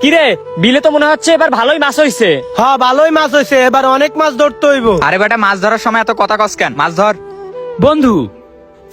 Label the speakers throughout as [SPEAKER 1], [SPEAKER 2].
[SPEAKER 1] কিরে, বিলে তো মনে হচ্ছে এবার ভালোই মাছ হইছে।
[SPEAKER 2] হ্যাঁ ভালোই মাছ হয়েছে, এবার অনেক মাছ ধরতে হইব।
[SPEAKER 3] আরে বেটা, মাছ ধরার সময় এত কথা কস কেন? মাছ ধর।
[SPEAKER 4] বন্ধু,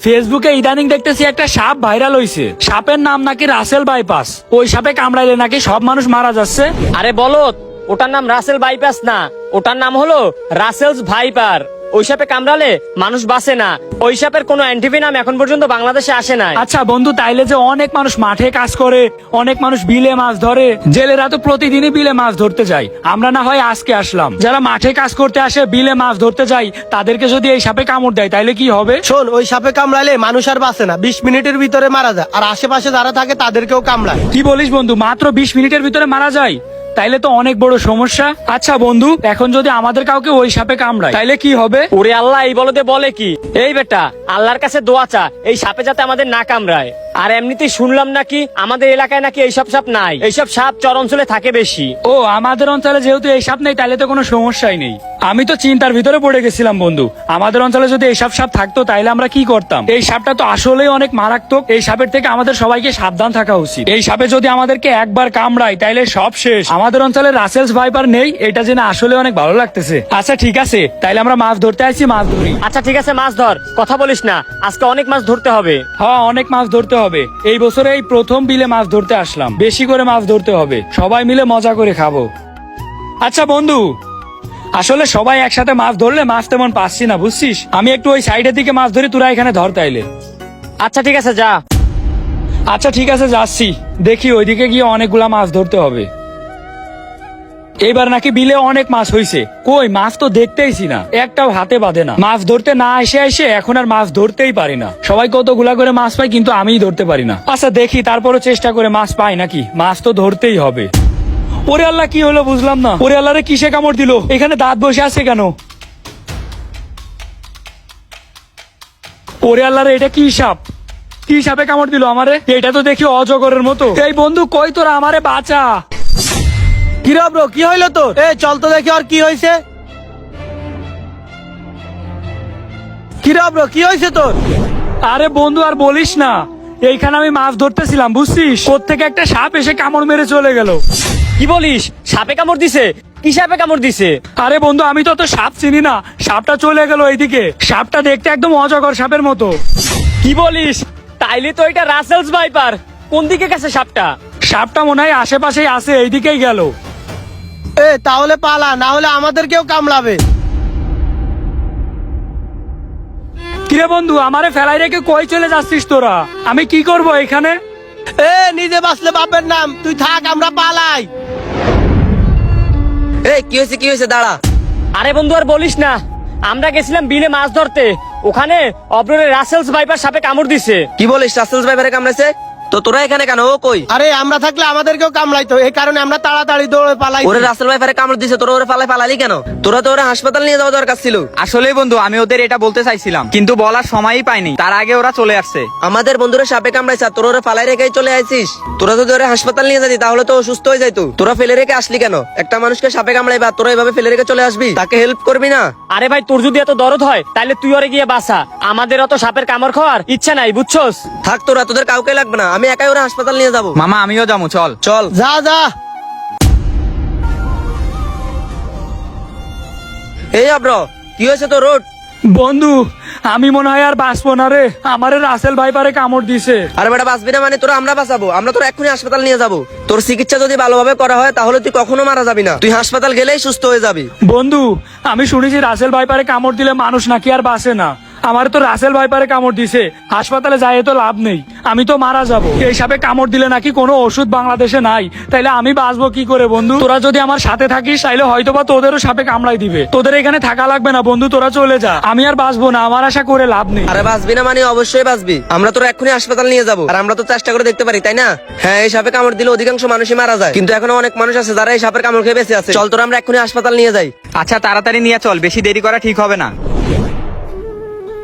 [SPEAKER 4] ফেসবুকে ইদানিং দেখতেছি একটা সাপ ভাইরাল হইছে। সাপের নাম নাকি রাসেল বাইপাস। ওই সাপে কামড়াইলে নাকি সব মানুষ মারা যাচ্ছে।
[SPEAKER 1] আরে বলত, ওটার নাম রাসেল বাইপাস না, ওটার নাম হলো রাসেলস ভাইপার। ওই সাপে কামড়ালে মানুষ বাঁচে না। ওই সাপের কোনো অ্যান্টিভেনাম এখন পর্যন্ত বাংলাদেশে আসে নাই।
[SPEAKER 4] আচ্ছা বন্ধু, তাইলে যে অনেক মানুষ মাঠে কাজ করে, অনেক মানুষ বিলে মাছ ধরে, জেলেরা তো প্রতিদিনই বিলে মাছ ধরতে যায়। আমরা না হয় আজকে আসলাম, যারা মাঠে কাজ করতে আসে, বিলে মাছ ধরতে যায়, তাদেরকে যদি এই সাপে কামড় দেয় তাইলে কি হবে?
[SPEAKER 2] শোন, ওই সাপে কামড়ালে মানুষ আর বাঁচে না, 20 মিনিটের ভিতরে মারা যায়। আর আশেপাশে যারা থাকে তাদেরকেও কামড়ায়।
[SPEAKER 4] কি বলিস বন্ধু, মাত্র 20 মিনিটের ভিতরে মারা যায়? তাইলে তো অনেক বড় সমস্যা। আচ্ছা বন্ধু, এখন যদি আমাদের কাউকে ওই সাপে কামড়ায় তাইলে কি হবে?
[SPEAKER 1] ওরে আল্লাহ, এই বলতে বলে কি? এই বেটা, আল্লাহর কাছে দোয়া চা এই সাপে যাতে আমাদের না কামড়ায়। আর এমনিতেই শুনলাম নাকি আমাদের এলাকায় নাকি এইসব সাপ নাই, এইসব সাপ চর অঞ্চলে থাকে বেশি।
[SPEAKER 4] ও, আমাদের অঞ্চলে যেহেতু এই সাপ নেই তাইলে তো কোনো সমস্যাই নেই। আমি তো চিন্তার ভিতরে পড়ে গেছিলাম বন্ধু, আমাদের অঞ্চলে যদি এইসব সাপ থাকতো তাইলে আমরা কি করতাম। এই সাপটা তো আসলেই অনেক মারাত্মক। এই সাপের থেকে আমাদের সবাইকে সাবধান থাকা উচিত। এই সাপে যদি আমাদেরকে একবার কামড়ায় তাইলে সব শেষ। আমাদের অঞ্চলে রাসেলস ভাইপার নেই, এটা জেনে আসলে অনেক ভালো লাগতেছে। আচ্ছা ঠিক আছে, তাইলে আমরা মাছ ধরতে আসছি, মাছ ধরি।
[SPEAKER 1] আচ্ছা ঠিক আছে, মাছ ধর, কথা বলিস না, আজকে অনেক মাছ ধরতে হবে।
[SPEAKER 4] হ্যাঁ, অনেক মাছ ধরতে হবে। এই বছরে এই প্রথম বিলে মাছ ধরতে আসলাম, বেশি করে মাছ ধরতে হবে, সবাই মিলে মজা করে খাবো। আচ্ছা বন্ধু, আসলে সবাই একসাথে মাছ ধরলে মাছ তেমন পাচ্ছি না, বুঝছিস। আমি একটু ওই সাইডের দিকে মাছ ধরি, তোরা এখানে ধর তাইলে।
[SPEAKER 1] আচ্ছা ঠিক আছে, যা।
[SPEAKER 4] আচ্ছা ঠিক আছে, যাচ্ছি। দেখি ওইদিকে গিয়ে অনেকগুলা মাছ ধরতে হবে। এবার নাকি বিলে অনেক মাছ হইছে। কই, মাছ তো দেখতেইছি না, একটাও হাতে বাঁধে না। মাছ ধরতে না এসে এসে এখন আর মাছ ধরতেই পারি না। সবাই কতগুলা করে মাছ পায়, কিন্তু আমিই ধরতে পারি না। আচ্ছা দেখি, তারপরও চেষ্টা করে মাছ পাই নাকি। মাছ তো ধরতেই হবে। ওরে আল্লাহ, কি হলো বুঝলাম না। ওরে আল্লাহ রে, কিসে কামড় দিল? এখানে দাঁত বসে আছে কেন? ওরে আল্লাহ রে, এটা কি সাপ? কি সাপে কামড় দিল আমারে? এটা তো দেখি অজগরের মতো। এই বন্ধু, কই তোরা, আমারে বাঁচা।
[SPEAKER 2] কিরে ব্রো, কি হইলো তোর? এই চল তো দেখি আর কি হয়েছে। কিরে ব্রো, কি হয়েছে তোর?
[SPEAKER 4] আরে বন্ধু, আর বলিস না, এইখানে আমি মাছ ধরতেছিলাম, বুঝছিস, কোত্থেকে একটা সাপ এসে কামড় মেরে চলে গেল।
[SPEAKER 1] কি বলিস? সাপে কামড় দিছে? কি সাপে কামড় দিছে?
[SPEAKER 4] আরে বন্ধু, আমি তো সাপ চিনি না, সাপটা চলে গেল এইদিকে। সাপটা দেখতে একদম অজগর সাপের মতো।
[SPEAKER 1] কি বলিস? তাইলে তো এটা রাসেলস ভাইপার। কোন দিকে গেছে সাপটা?
[SPEAKER 4] সাপটা মনে হয় আশেপাশেই আছে, এইদিকেই গেল।
[SPEAKER 2] তাহলে পালা, না হলে আমাদেরকেও কামড়াবে।
[SPEAKER 4] কিরে বন্ধু, আমারে ফেলাই রেখে কই চলে যাচ্ছিস তোরা? আমি কি করব এখানে?
[SPEAKER 2] নিজে বাঁচলে বাপের নাম, তুই থাক, আমরা পালাই।
[SPEAKER 5] এই কি হয়েছে, কি হয়েছে? দাঁড়া।
[SPEAKER 1] আরে বন্ধু, আর বলিস না, আমরা গেছিলাম বিলে মাছ ধরতে, ওখানে অব্ররে রাসেলস ভাইপার সাপে কামড় দিছে।
[SPEAKER 5] কি বলিস? রাসেলস ভাইপারে কামড়াইছে? তো তোরা এখানে কেন? ও কই?
[SPEAKER 2] আরে আমরা থাকলে আমাদেরকেও কামড়াইতো, এই কারণে আমরা তাড়াতাড়ি দৌড়ে পালাই।
[SPEAKER 5] ওরে রাসেল ভাইপারে কামড় দিছে, তোরা ওরে পালালি কেন? তোরা তো ওরে হাসপাতাল নিয়ে যাওয়া দরকার ছিল।
[SPEAKER 3] আসলেই বন্ধু, আমি ওদের এটা বলতে চাইছিলাম, কিন্তু বলার সময়ই পাইনি, তার আগে ওরা চলে আসছে।
[SPEAKER 5] আমাদের বন্ধুরা সাপে কামড়াইছে, আর তোরা ওরে পালাই রেখেই চলে আসিস। তোরা যদি ওরে হাসপাতাল নিয়ে যাতি তাহলে তো সুস্থ হয়ে যাইতো। তোরা ফেলে রেখে আসলি কেন? একটা মানুষকে সাপে কামড়াইবা, তোরা এভাবে ফেলে রেখে চলে আসবি? তাকে হেল্প করবি না?
[SPEAKER 1] আরে ভাই, তোর যদি এত দরদ হয় তাহলে তুই ওরে গিয়ে বাঁচা, আমাদের অত সাপের কামড় খাওয়ার ইচ্ছা নাই, বুঝছস?
[SPEAKER 5] থাক তোরা, তোদের কাউকে লাগবে না, আমি একাই ওরে হাসপাতাল নিয়ে যাবো।
[SPEAKER 3] মামা, আমিও যাবো, চল।
[SPEAKER 5] চল
[SPEAKER 2] যা যা।
[SPEAKER 5] এই আব্র, কি হয়েছে তোর? রোড
[SPEAKER 4] বন্ধু, আমি মনে হয় আর বাঁচবো না রে, আমারে রাসেল ভাইপারে কামড় দিছে।
[SPEAKER 5] আরে বেটা, বাঁচবি না মানে? তোরা আমরা বাঁচাবো, আমরা তোর এক্ষুনি হাসপাতাল নিয়ে যাবো। তোর চিকিৎসা যদি ভালোভাবে করা হয় তাহলে তুই কখনো মারা যাবি না, তুই হাসপাতাল গেলেই সুস্থ হয়ে যাবি।
[SPEAKER 4] বন্ধু, আমি শুনেছি রাসেল ভাইপারে কামড় দিলে মানুষ নাকি আর বাঁচে না। আমার তো রাসেল ভাইপারে কামড় দিছে, হাসপাতালে যাই তো লাভ নেই, আমি তো মারা যাব। এই সাপে কামড় দিলে নাকি কোনো ওষুধ বাংলাদেশে নাই, তাইলে আমি বাঁচবো কি করে বন্ধু? তোরা যদি আমার সাথে থাকিস তাইলে হয়তোবা তোদেরও সাপে কামড়াই দিবে। তোদের এখানে থাকা লাগবে না বন্ধু, তোরা চলে যা, আমি আর বাঁচবো না, আমার আশা করে লাভ নেই।
[SPEAKER 5] আরে বাঁচবি না মানে? অবশ্যই বাঁচবি, আমরা তোর এক্ষুনি হাসপাতাল নিয়ে যাবো। আর আমরা তো চেষ্টা করে দেখতে পারি, তাই না? হ্যাঁ, এই সাপে কামড় দিলে অধিকাংশ মানুষই মারা যায়, কিন্তু এখনো অনেক মানুষ আছে যারা এই সাপের কামড় খেয়ে বেঁচে আছে। চল তোরা আমরা এক্ষুনি হাসপাতাল নিয়ে যাই।
[SPEAKER 3] আচ্ছা তাড়াতাড়ি নিয়ে চল, বেশি দেরি করা ঠিক হবে না।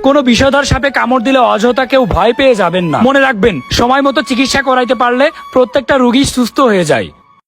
[SPEAKER 4] কোনো বিষধর সাপে কামড় দিলে অযথা কেউ ভয় পেয়ে যাবেন না। মনে রাখবেন, সময় মতো চিকিৎসা করাইতে পারলে প্রত্যেকটা রোগী সুস্থ হয়ে যায়।